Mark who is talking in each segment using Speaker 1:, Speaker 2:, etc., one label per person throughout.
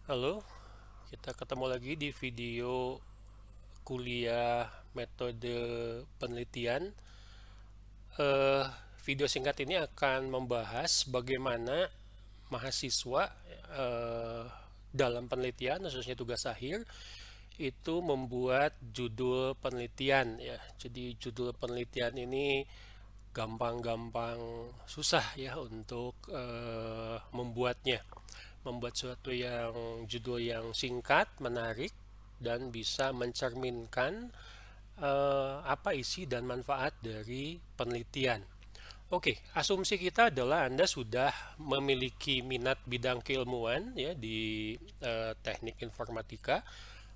Speaker 1: Halo, kita ketemu lagi di video kuliah metode penelitian. Eh, Video singkat ini akan membahas bagaimana mahasiswa eh, dalam penelitian, khususnya tugas akhir, itu membuat judul penelitian ya. Jadi judul penelitian ini gampang-gampang susah ya untuk membuatnya. Membuat suatu yang judul yang singkat, menarik, dan bisa mencerminkan apa isi dan manfaat dari penelitian. Oke, asumsi kita adalah Anda sudah memiliki minat bidang keilmuan ya di teknik informatika,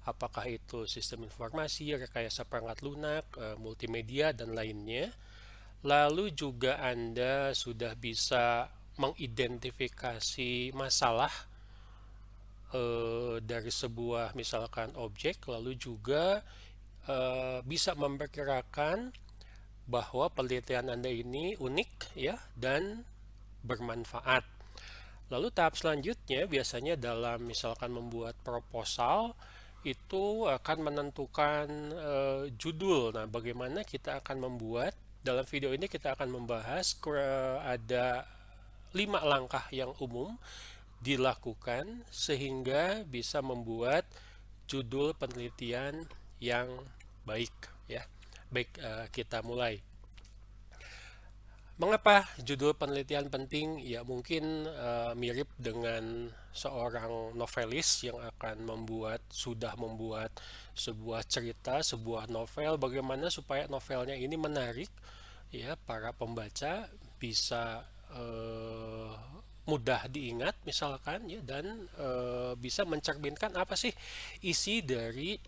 Speaker 1: apakah itu sistem informasi, rekayasa perangkat lunak, multimedia dan lainnya. Lalu juga Anda sudah bisa mengidentifikasi masalah dari sebuah misalkan objek, lalu juga bisa memperkirakan bahwa penelitian Anda ini unik ya dan bermanfaat. Lalu tahap selanjutnya biasanya dalam misalkan membuat proposal itu akan menentukan judul. Nah, bagaimana kita akan membuat dalam video ini kita akan membahas ada 5 langkah yang umum dilakukan sehingga bisa membuat judul penelitian yang baik ya. Baik, kita mulai. Mengapa judul penelitian penting? Ya mungkin mirip dengan seorang novelis yang akan sudah membuat sebuah cerita, sebuah novel. Bagaimana supaya novelnya ini menarik, ya para pembaca bisa mudah diingat misalkan ya dan bisa mencerminkan apa sih isi dari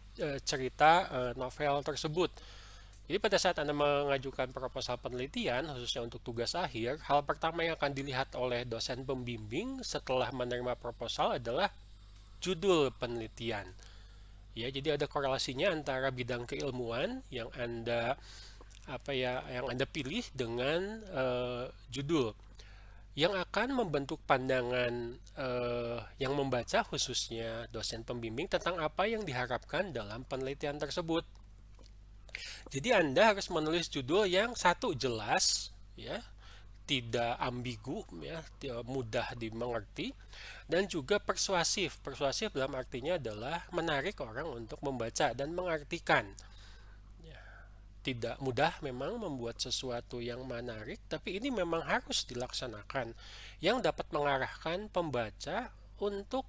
Speaker 1: cerita novel tersebut. Jadi pada saat Anda mengajukan proposal penelitian, khususnya untuk tugas akhir, hal pertama yang akan dilihat oleh dosen pembimbing setelah menerima proposal adalah judul penelitian. Ya, jadi ada korelasinya antara bidang keilmuan yang Anda pilih dengan judul yang akan membentuk pandangan yang membaca khususnya dosen pembimbing tentang apa yang diharapkan dalam penelitian tersebut. Jadi Anda harus menulis judul yang satu jelas, ya, tidak ambigu, ya, mudah dimengerti, dan juga persuasif. Persuasif dalam artinya adalah menarik orang untuk membaca dan mengartikan. Ya, tidak mudah memang membuat sesuatu yang menarik, tapi ini memang harus dilaksanakan, yang dapat mengarahkan pembaca untuk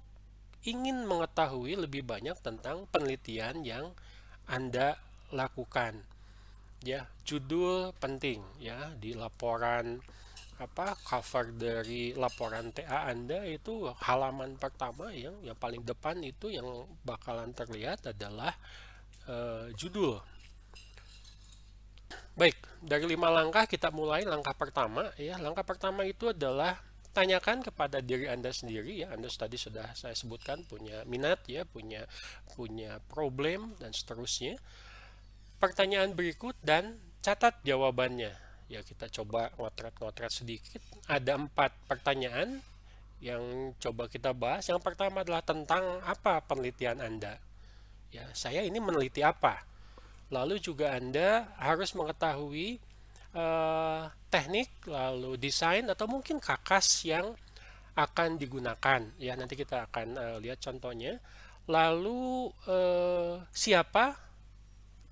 Speaker 1: ingin mengetahui lebih banyak tentang penelitian yang Anda lakukan. Ya, judul penting ya di laporan cover dari laporan TA Anda itu halaman pertama yang paling depan itu yang bakalan terlihat adalah judul. Baik, dari 5 langkah kita mulai langkah pertama ya. Langkah pertama itu adalah tanyakan kepada diri Anda sendiri ya. Anda tadi sudah saya sebutkan punya minat ya, punya punya problem dan seterusnya. Pertanyaan berikut dan catat jawabannya. Ya, kita coba ngotret-ngotret sedikit. Ada 4 pertanyaan yang coba kita bahas. Yang pertama adalah tentang apa penelitian Anda. Ya, saya ini meneliti apa. Lalu juga Anda harus mengetahui teknik, lalu desain atau mungkin kakas yang akan digunakan. Ya, nanti kita akan lihat contohnya. Lalu siapa,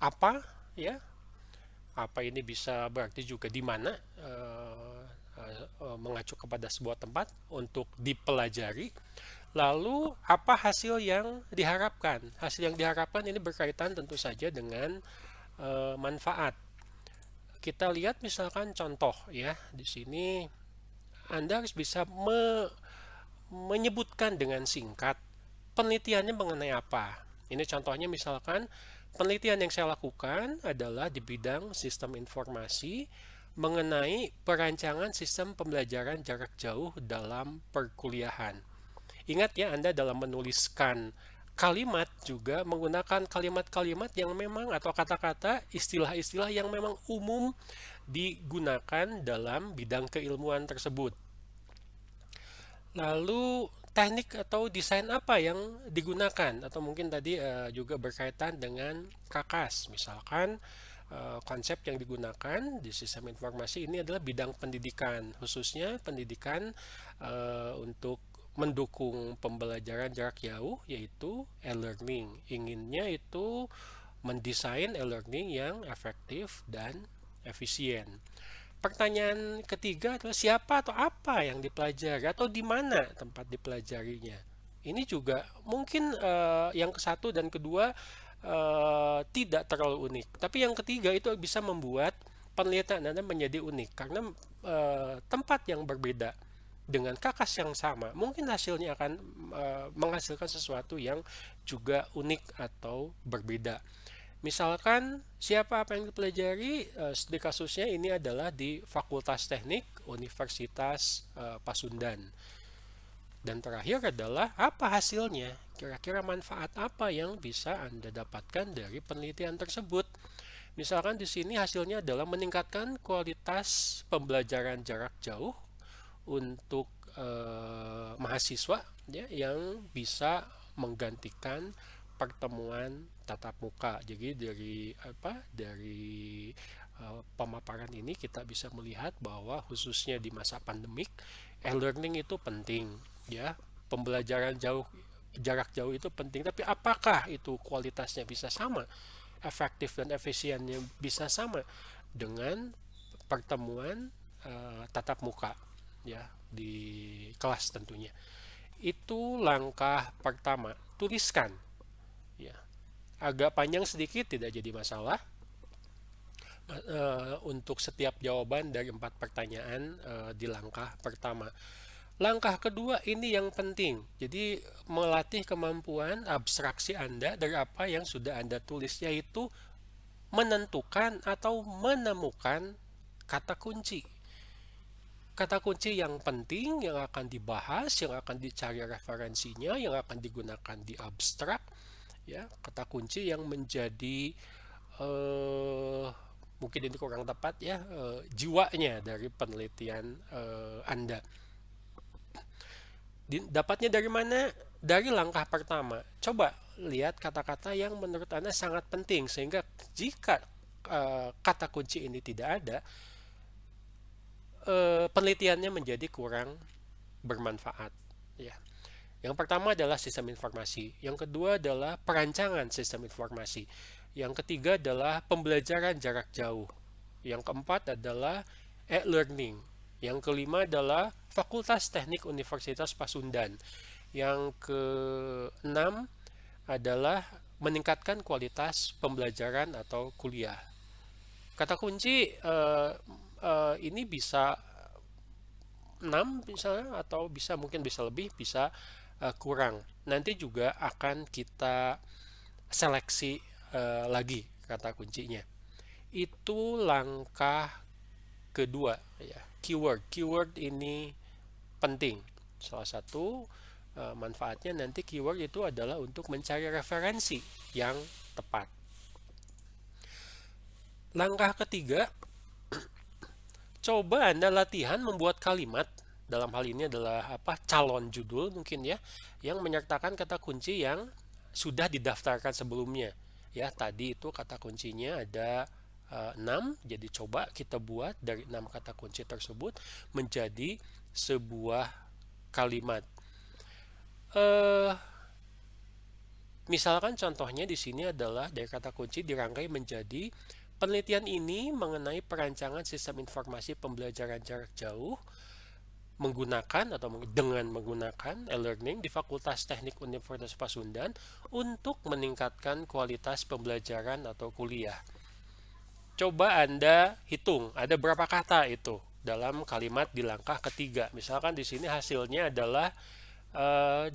Speaker 1: apa, ya, apa ini bisa berarti juga di mana mengacu kepada sebuah tempat untuk dipelajari. Lalu apa hasil yang diharapkan? Hasil yang diharapkan ini berkaitan tentu saja dengan manfaat. Kita lihat misalkan contoh ya di sini Anda harus bisa menyebutkan dengan singkat penelitiannya mengenai apa. Ini contohnya misalkan penelitian yang saya lakukan adalah di bidang sistem informasi mengenai perancangan sistem pembelajaran jarak jauh dalam perkuliahan. Ingat ya, Anda dalam menuliskan kalimat juga menggunakan kalimat-kalimat yang memang atau kata-kata, istilah-istilah yang memang umum digunakan dalam bidang keilmuan tersebut. Lalu teknik atau desain apa yang digunakan, atau mungkin tadi juga berkaitan dengan KAKAS. Misalkan konsep yang digunakan di sistem informasi ini adalah bidang pendidikan, khususnya pendidikan untuk mendukung pembelajaran jarak jauh, yaitu e-learning. Inginnya itu mendesain e-learning yang efektif dan efisien. Pertanyaan ketiga adalah siapa atau apa yang dipelajari atau di mana tempat dipelajarinya. Ini juga mungkin yang ke satu dan kedua tidak terlalu unik. Tapi yang ketiga itu bisa membuat penelitian Anda menjadi unik karena tempat yang berbeda dengan kakas yang sama, mungkin hasilnya akan menghasilkan sesuatu yang juga unik atau berbeda. Misalkan siapa apa yang dipelajari, studi kasusnya ini adalah di Fakultas Teknik Universitas Pasundan. Dan terakhir adalah apa hasilnya? Kira-kira manfaat apa yang bisa Anda dapatkan dari penelitian tersebut? Misalkan di sini hasilnya adalah meningkatkan kualitas pembelajaran jarak jauh untuk mahasiswa ya, yang bisa menggantikan pertemuan tatap muka. Jadi dari pemaparan ini kita bisa melihat bahwa khususnya di masa pandemik, e-learning itu penting ya. Pembelajaran jarak jauh itu penting, tapi apakah itu kualitasnya bisa sama, efektif dan efisiennya bisa sama dengan pertemuan tatap muka ya di kelas tentunya. Itu langkah pertama, tuliskan ya. Agak panjang sedikit tidak jadi masalah. Untuk setiap jawaban dari 4 pertanyaan di langkah pertama. Langkah kedua ini yang penting. Jadi melatih kemampuan abstraksi Anda dari apa yang sudah Anda tulis, yaitu menentukan atau menemukan kata kunci. Kata kunci yang penting yang akan dibahas, yang akan dicari referensinya, yang akan digunakan di abstrak, ya, kata kunci yang menjadi mungkin ini kurang tepat ya, jiwanya dari penelitian Anda. Dapatnya dari mana? Dari langkah pertama. Coba lihat kata-kata yang menurut Anda sangat penting, sehingga jika kata kunci ini tidak ada, penelitiannya menjadi kurang bermanfaat ya. Yang pertama adalah sistem informasi, yang kedua adalah perancangan sistem informasi, yang ketiga adalah pembelajaran jarak jauh, yang keempat adalah e-learning, yang kelima adalah Fakultas Teknik Universitas Pasundan, yang keenam adalah meningkatkan kualitas pembelajaran atau kuliah. Kata kunci ini bisa 6 misalnya, atau mungkin bisa lebih, bisa kurang. Nanti juga akan kita seleksi lagi kata kuncinya. Itu langkah kedua ya. Keyword ini penting. Salah satu manfaatnya nanti keyword itu adalah untuk mencari referensi yang tepat. Langkah ketiga, coba Anda latihan membuat kalimat, dalam hal ini adalah calon judul mungkin ya, yang menyertakan kata kunci yang sudah didaftarkan sebelumnya. Ya, tadi itu kata kuncinya ada 6, jadi coba kita buat dari 6 kata kunci tersebut menjadi sebuah kalimat. Misalkan contohnya di sini adalah dari kata kunci dirangkai menjadi penelitian ini mengenai perancangan sistem informasi pembelajaran jarak jauh menggunakan atau dengan menggunakan e-learning di Fakultas Teknik Universitas Pasundan untuk meningkatkan kualitas pembelajaran atau kuliah. Coba Anda hitung ada berapa kata itu dalam kalimat di langkah ketiga. Misalkan di sini hasilnya adalah 22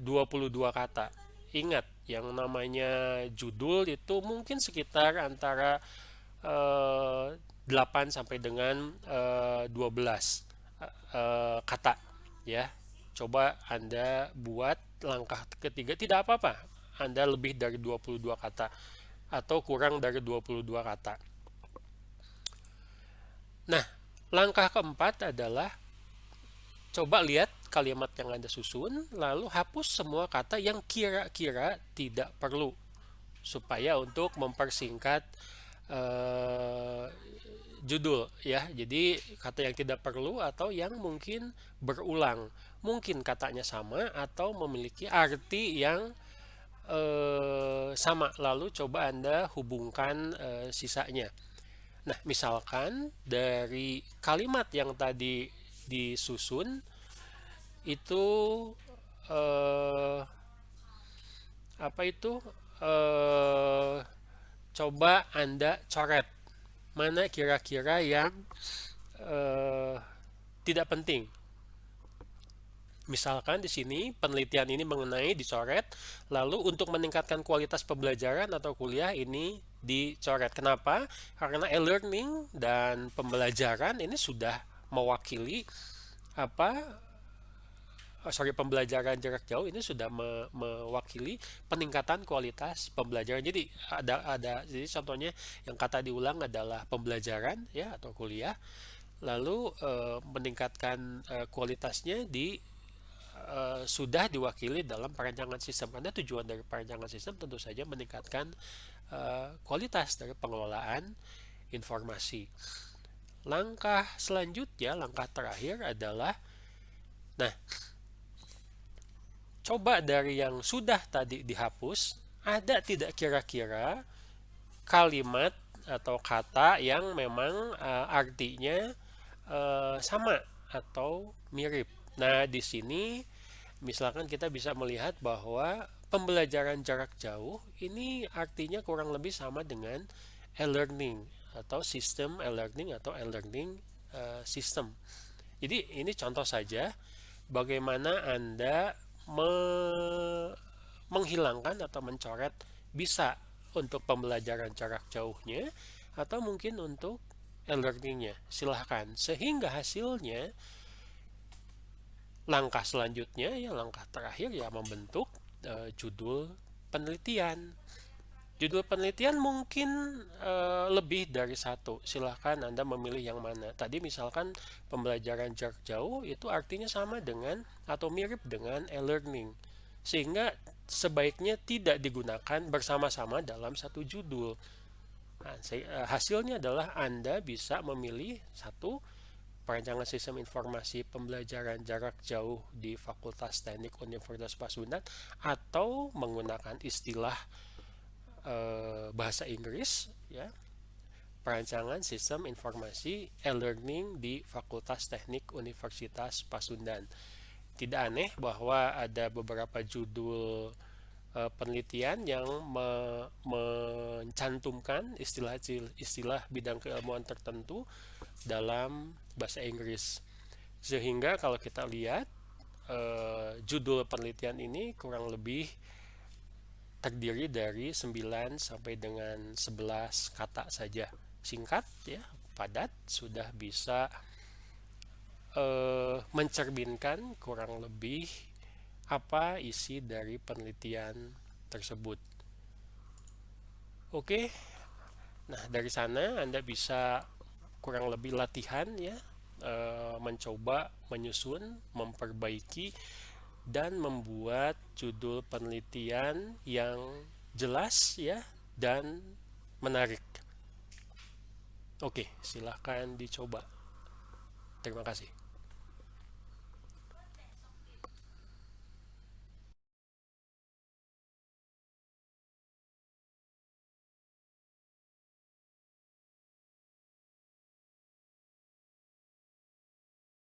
Speaker 1: kata. Ingat, yang namanya judul itu mungkin sekitar antara 8 sampai dengan 12 kata ya. Coba Anda buat langkah ketiga, tidak apa-apa Anda lebih dari 22 kata atau kurang dari 22 kata. Nah, langkah keempat adalah coba lihat kalimat yang Anda susun, lalu hapus semua kata yang kira-kira tidak perlu, supaya untuk mempersingkat eh, judul ya. Jadi kata yang tidak perlu atau yang mungkin berulang. Mungkin katanya sama atau memiliki arti yang sama. Lalu coba Anda hubungkan sisanya. Nah, misalkan dari kalimat yang tadi disusun itu eh, apa itu eh, coba Anda coret mana kira-kira yang eh, tidak penting. Misalkan di sini penelitian ini mengenai dicoret, lalu untuk meningkatkan kualitas pembelajaran atau kuliah ini dicoret. Kenapa? Karena e-learning dan pembelajaran ini sudah mewakili apa pembelajaran jarak jauh ini sudah mewakili peningkatan kualitas pembelajaran. Jadi jadi contohnya yang kata diulang adalah pembelajaran ya atau kuliah, lalu meningkatkan kualitasnya sudah diwakili dalam perancangan sistem. Karena tujuan dari perancangan sistem tentu saja meningkatkan kualitas dari pengelolaan informasi. Langkah selanjutnya, langkah terakhir adalah, nah, coba dari yang sudah tadi dihapus, ada tidak kira-kira kalimat atau kata yang memang artinya sama atau mirip. Nah, di sini misalkan kita bisa melihat bahwa pembelajaran jarak jauh ini artinya kurang lebih sama dengan e-learning atau sistem e-learning atau e-learning system. Jadi ini contoh saja bagaimana Anda menghilangkan atau mencoret bisa untuk pembelajaran jarak jauhnya atau mungkin untuk e-learningnya. Silahkan. Sehingga hasilnya langkah selanjutnya ya langkah terakhir ya membentuk judul penelitian. Judul penelitian mungkin lebih dari satu. Silahkan Anda memilih yang mana. Tadi misalkan pembelajaran jarak jauh itu artinya sama dengan atau mirip dengan e-learning. Sehingga sebaiknya tidak digunakan bersama-sama dalam satu judul. Nah, hasilnya adalah Anda bisa memilih satu perancangan sistem informasi pembelajaran jarak jauh di Fakultas Teknik Universitas Pasundan atau menggunakan istilah bahasa Inggris ya, perancangan sistem informasi e-learning di Fakultas Teknik Universitas Pasundan. Tidak aneh bahwa ada beberapa judul penelitian yang mencantumkan istilah-istilah bidang keilmuan tertentu dalam bahasa Inggris. Sehingga kalau kita lihat judul penelitian ini kurang lebih terdiri dari 9 sampai dengan 11 kata saja. Singkat ya, padat, sudah bisa mencerminkan kurang lebih apa isi dari penelitian tersebut. Oke. Nah, dari sana Anda bisa kurang lebih latihan ya, mencoba menyusun, memperbaiki dan membuat judul penelitian yang jelas ya dan menarik. Oke, silahkan dicoba. Terima kasih.